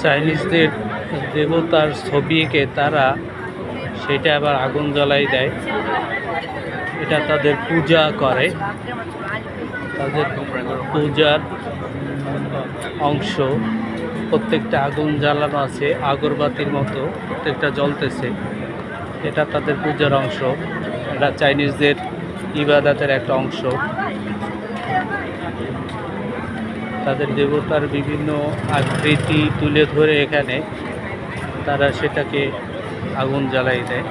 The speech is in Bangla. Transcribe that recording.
চাইনিজদের দেবতার ছবি এঁকে তারা সেটা আবার আগুন জ্বালাই দেয়। এটা তাদের পূজা করে, তাদের পূজার অংশ। প্রত্যেকটা আগুন জ্বালানো আছে, আগরবাতির মতো প্রত্যেকটা জ্বলতেছে। এটা তাদের পূজার অংশ, এটা চাইনিজদের ইবাদতের একটা অংশ। তাদের দেবতার বিভিন্ন আকৃতি তুলে ধরে এখানে তারা সেটাকে আগুন জ্বালাই দেয়।